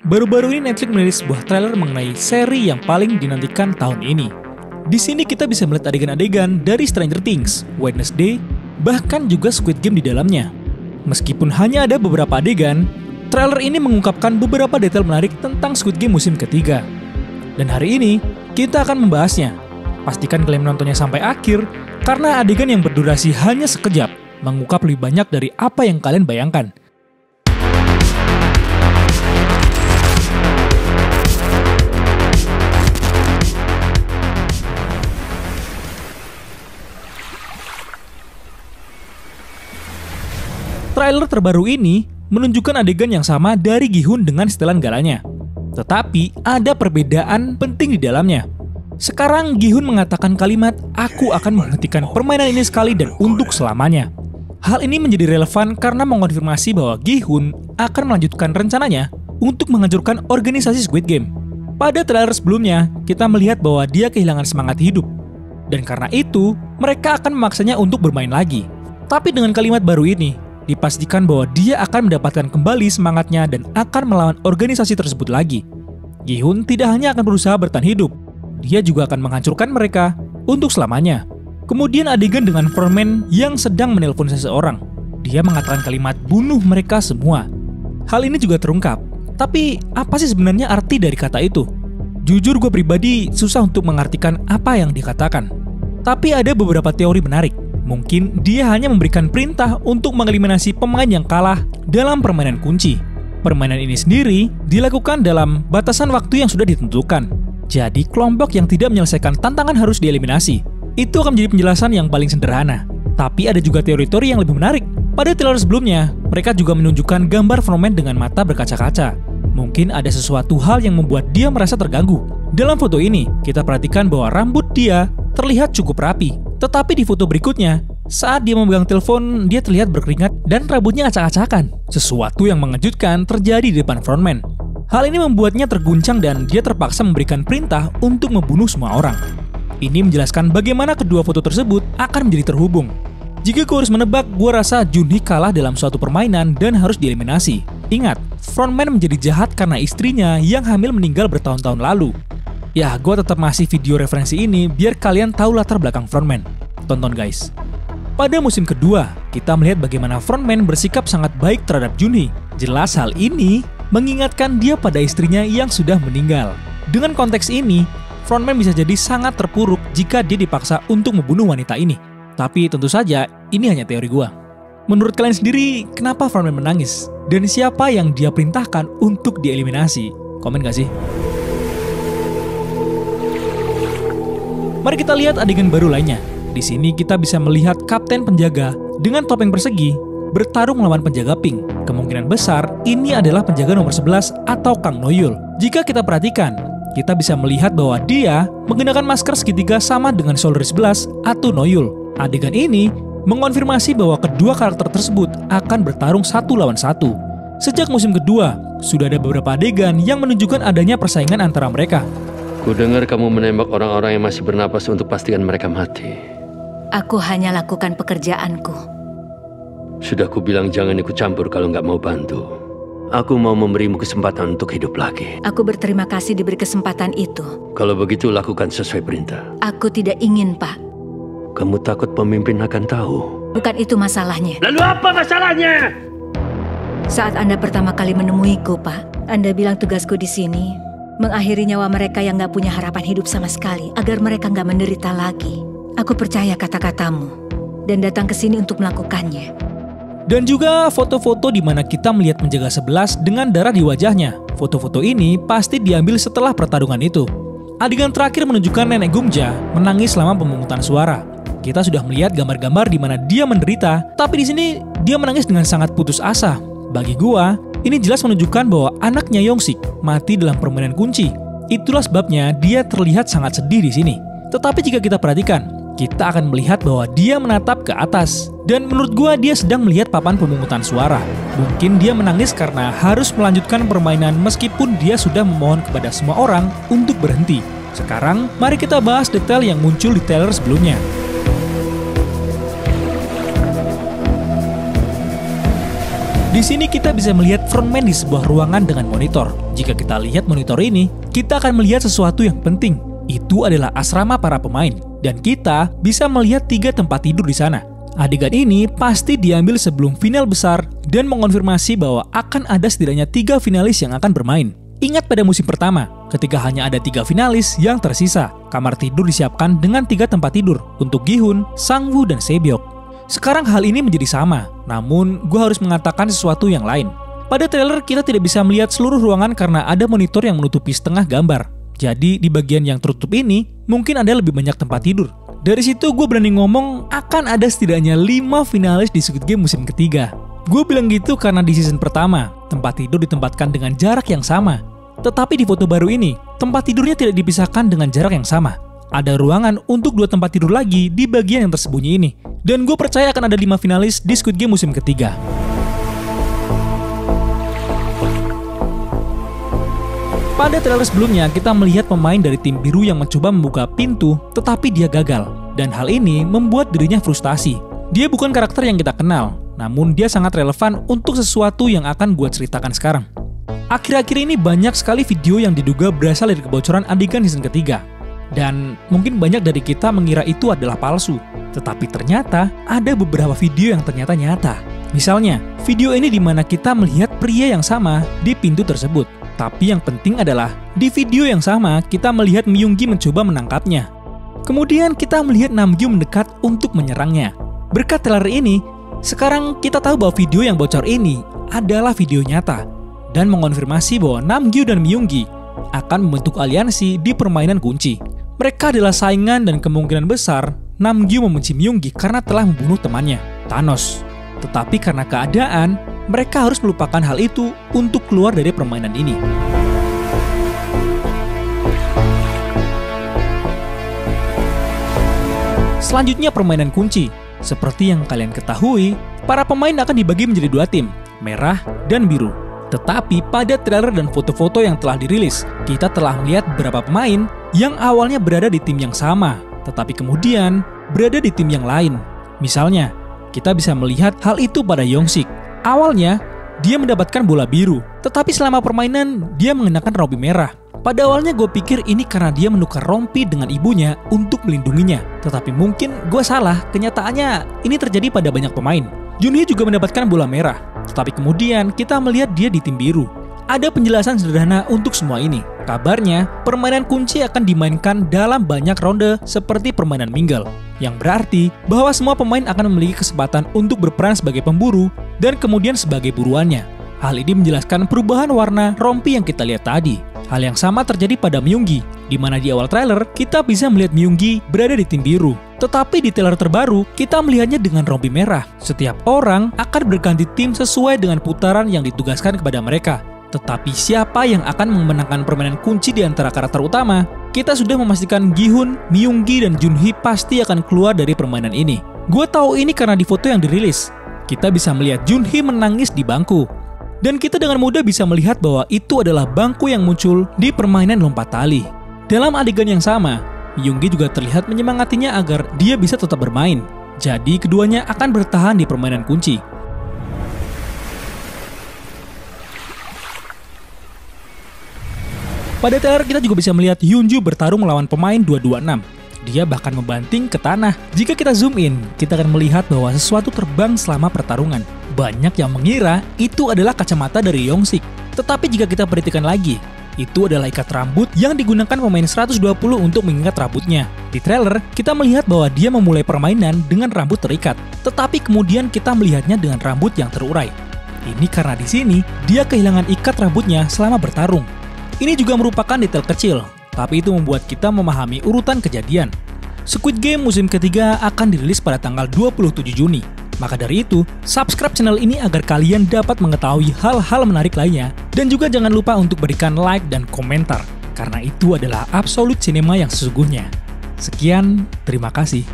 Baru-baru ini Netflix merilis sebuah trailer mengenai seri yang paling dinantikan tahun ini. Di sini kita bisa melihat adegan-adegan dari Stranger Things, Wednesday, bahkan juga Squid Game di dalamnya. Meskipun hanya ada beberapa adegan, trailer ini mengungkapkan beberapa detail menarik tentang Squid Game musim ketiga. Dan hari ini, kita akan membahasnya. Pastikan kalian menontonnya sampai akhir, karena adegan yang berdurasi hanya sekejap, mengungkap lebih banyak dari apa yang kalian bayangkan. Trailer terbaru ini menunjukkan adegan yang sama dari Gi-hun dengan setelan galanya. Tetapi ada perbedaan penting di dalamnya. Sekarang Gi-hun mengatakan kalimat, "Aku akan menghentikan permainan ini sekali dan untuk selamanya." Hal ini menjadi relevan karena mengonfirmasi bahwa Gi-hun akan melanjutkan rencananya untuk menghancurkan organisasi Squid Game. Pada trailer sebelumnya, kita melihat bahwa dia kehilangan semangat hidup. Dan karena itu, mereka akan memaksanya untuk bermain lagi. Tapi dengan kalimat baru ini, dipastikan bahwa dia akan mendapatkan kembali semangatnya dan akan melawan organisasi tersebut lagi. Gi-hun tidak hanya akan berusaha bertahan hidup, dia juga akan menghancurkan mereka untuk selamanya. Kemudian adegan dengan frontman yang sedang menelpon seseorang. Dia mengatakan kalimat bunuh mereka semua. Hal ini juga terungkap. Tapi apa sih sebenarnya arti dari kata itu? Jujur gue pribadi susah untuk mengartikan apa yang dikatakan. Tapi ada beberapa teori menarik. Mungkin dia hanya memberikan perintah untuk mengeliminasi pemain yang kalah dalam permainan kunci. Permainan ini sendiri dilakukan dalam batasan waktu yang sudah ditentukan. Jadi kelompok yang tidak menyelesaikan tantangan harus dieliminasi. Itu akan menjadi penjelasan yang paling sederhana. Tapi ada juga teori-teori yang lebih menarik. Pada trailer sebelumnya, mereka juga menunjukkan gambar frontman dengan mata berkaca-kaca. Mungkin ada sesuatu hal yang membuat dia merasa terganggu. Dalam foto ini, kita perhatikan bahwa rambut dia terlihat cukup rapi. Tetapi di foto berikutnya, saat dia memegang telepon, dia terlihat berkeringat dan rambutnya acak-acakan. Sesuatu yang mengejutkan terjadi di depan frontman. Hal ini membuatnya terguncang dan dia terpaksa memberikan perintah untuk membunuh semua orang. Ini menjelaskan bagaimana kedua foto tersebut akan menjadi terhubung. Jika gue harus menebak, gue rasa Junhee kalah dalam suatu permainan dan harus dieliminasi. Ingat, frontman menjadi jahat karena istrinya yang hamil meninggal bertahun-tahun lalu. Ya, gue tetap masih video referensi ini biar kalian tahu latar belakang frontman. Tonton guys. Pada musim kedua, kita melihat bagaimana frontman bersikap sangat baik terhadap Junhee. Jelas hal ini mengingatkan dia pada istrinya yang sudah meninggal. Dengan konteks ini, frontman bisa jadi sangat terpuruk jika dia dipaksa untuk membunuh wanita ini. Tapi tentu saja, ini hanya teori gue. Menurut kalian sendiri, kenapa frontman menangis? Dan siapa yang dia perintahkan untuk dieliminasi? Komen gak sih? Mari kita lihat adegan baru lainnya. Di sini kita bisa melihat kapten penjaga dengan topeng persegi bertarung melawan penjaga pink. Kemungkinan besar ini adalah penjaga nomor 11 atau Kang Noyul. Jika kita perhatikan, kita bisa melihat bahwa dia menggunakan masker segitiga sama dengan soldier 11 atau Noyul. Adegan ini mengonfirmasi bahwa kedua karakter tersebut akan bertarung satu lawan satu. Sejak musim kedua, sudah ada beberapa adegan yang menunjukkan adanya persaingan antara mereka. Ku dengar kamu menembak orang-orang yang masih bernapas untuk pastikan mereka mati. Aku hanya lakukan pekerjaanku. Sudah ku bilang jangan ikut campur kalau nggak mau bantu. Aku mau memberimu kesempatan untuk hidup lagi. Aku berterima kasih diberi kesempatan itu. Kalau begitu lakukan sesuai perintah. Aku tidak ingin, Pak. Kamu takut pemimpin akan tahu? Bukan itu masalahnya. Lalu apa masalahnya? Saat Anda pertama kali menemuiku, Pak, Anda bilang tugasku di sini mengakhiri nyawa mereka yang gak punya harapan hidup sama sekali, agar mereka gak menderita lagi. Aku percaya kata-katamu dan datang ke sini untuk melakukannya. Dan juga foto-foto di mana kita melihat penjaga 11 dengan darah di wajahnya. Foto-foto ini pasti diambil setelah pertarungan itu. Adegan terakhir menunjukkan nenek Gumja menangis selama pemungutan suara. Kita sudah melihat gambar-gambar di mana dia menderita, tapi di sini dia menangis dengan sangat putus asa. Bagi gua, ini jelas menunjukkan bahwa anaknya Yongsik mati dalam permainan kunci. Itulah sebabnya dia terlihat sangat sedih di sini. Tetapi jika kita perhatikan, kita akan melihat bahwa dia menatap ke atas. Dan menurut gua dia sedang melihat papan pemungutan suara. Mungkin dia menangis karena harus melanjutkan permainan meskipun dia sudah memohon kepada semua orang untuk berhenti. Sekarang, mari kita bahas detail yang muncul di trailer sebelumnya. Di sini kita bisa melihat frontman di sebuah ruangan dengan monitor. Jika kita lihat monitor ini, kita akan melihat sesuatu yang penting. Itu adalah asrama para pemain, dan kita bisa melihat 3 tempat tidur di sana. Adegan ini pasti diambil sebelum final besar dan mengonfirmasi bahwa akan ada setidaknya 3 finalis yang akan bermain. Ingat pada musim pertama, ketika hanya ada 3 finalis yang tersisa, kamar tidur disiapkan dengan 3 tempat tidur untuk Gi-hun, Sang-woo, dan Se-byok. Sekarang hal ini menjadi sama, namun gue harus mengatakan sesuatu yang lain. Pada trailer kita tidak bisa melihat seluruh ruangan karena ada monitor yang menutupi setengah gambar. Jadi di bagian yang tertutup ini, mungkin ada lebih banyak tempat tidur. Dari situ gue berani ngomong akan ada setidaknya 5 finalis di Squid Game musim ketiga. Gue bilang gitu karena di season pertama, tempat tidur ditempatkan dengan jarak yang sama. Tetapi di foto baru ini, tempat tidurnya tidak dipisahkan dengan jarak yang sama. Ada ruangan untuk 2 tempat tidur lagi di bagian yang tersembunyi ini. Dan gue percaya akan ada 5 finalis di Squid Game musim ketiga. Pada trailer sebelumnya, kita melihat pemain dari tim biru yang mencoba membuka pintu, tetapi dia gagal. Dan hal ini membuat dirinya frustasi. Dia bukan karakter yang kita kenal, namun dia sangat relevan untuk sesuatu yang akan gue ceritakan sekarang. Akhir-akhir ini banyak sekali video yang diduga berasal dari kebocoran adegan season ketiga. Dan mungkin banyak dari kita mengira itu adalah palsu. Tetapi ternyata ada beberapa video yang ternyata nyata. Misalnya, video ini di mana kita melihat pria yang sama di pintu tersebut. Tapi yang penting adalah, di video yang sama kita melihat Myung-gi mencoba menangkapnya. Kemudian kita melihat Nam-gyu mendekat untuk menyerangnya. Berkat trailer ini, sekarang kita tahu bahwa video yang bocor ini adalah video nyata. Dan mengonfirmasi bahwa Nam-gyu dan Myung-gi akan membentuk aliansi di permainan kunci. Mereka adalah saingan dan kemungkinan besar Nam-gyu membenci Myung-gi karena telah membunuh temannya, Thanos. Tetapi karena keadaan, mereka harus melupakan hal itu untuk keluar dari permainan ini. Selanjutnya permainan kunci. Seperti yang kalian ketahui, para pemain akan dibagi menjadi 2 tim, merah dan biru. Tetapi pada trailer dan foto-foto yang telah dirilis, kita telah melihat beberapa pemain yang awalnya berada di tim yang sama, tetapi kemudian berada di tim yang lain. Misalnya, kita bisa melihat hal itu pada Yongsik. Awalnya, dia mendapatkan bola biru, tetapi selama permainan, dia mengenakan rompi merah. Pada awalnya gue pikir ini karena dia menukar rompi dengan ibunya untuk melindunginya. Tetapi mungkin gue salah, kenyataannya ini terjadi pada banyak pemain. Junhee juga mendapatkan bola merah, tetapi kemudian kita melihat dia di tim biru. Ada penjelasan sederhana untuk semua ini. Kabarnya, permainan kunci akan dimainkan dalam banyak ronde seperti permainan Mingle. Yang berarti bahwa semua pemain akan memiliki kesempatan untuk berperan sebagai pemburu dan kemudian sebagai buruannya. Hal ini menjelaskan perubahan warna rompi yang kita lihat tadi. Hal yang sama terjadi pada Myung-gi, di mana di awal trailer kita bisa melihat Myung-gi berada di tim biru. Tetapi di trailer terbaru, kita melihatnya dengan rompi merah. Setiap orang akan berganti tim sesuai dengan putaran yang ditugaskan kepada mereka. Tetapi siapa yang akan memenangkan permainan kunci di antara karakter utama? Kita sudah memastikan Gi-hun, Myung-gi, dan Junhee pasti akan keluar dari permainan ini. Gue tahu ini karena di foto yang dirilis. Kita bisa melihat Junhee menangis di bangku. Dan kita dengan mudah bisa melihat bahwa itu adalah bangku yang muncul di permainan lompat tali. Dalam adegan yang sama, Myung-gi juga terlihat menyemangatinya agar dia bisa tetap bermain. Jadi keduanya akan bertahan di permainan kunci. Pada trailer kita juga bisa melihat Hyunju bertarung melawan pemain 226. Dia bahkan membanting ke tanah. Jika kita zoom in, kita akan melihat bahwa sesuatu terbang selama pertarungan. Banyak yang mengira itu adalah kacamata dari Yongsik. Tetapi jika kita perhatikan lagi, itu adalah ikat rambut yang digunakan pemain 120 untuk mengikat rambutnya. Di trailer, kita melihat bahwa dia memulai permainan dengan rambut terikat. Tetapi kemudian kita melihatnya dengan rambut yang terurai. Ini karena di sini, dia kehilangan ikat rambutnya selama bertarung. Ini juga merupakan detail kecil, tapi itu membuat kita memahami urutan kejadian. Squid Game musim ketiga akan dirilis pada tanggal 27 Juni. Maka dari itu, subscribe channel ini agar kalian dapat mengetahui hal-hal menarik lainnya. Dan juga jangan lupa untuk berikan like dan komentar, karena itu adalah absolute cinema yang sesungguhnya. Sekian, terima kasih.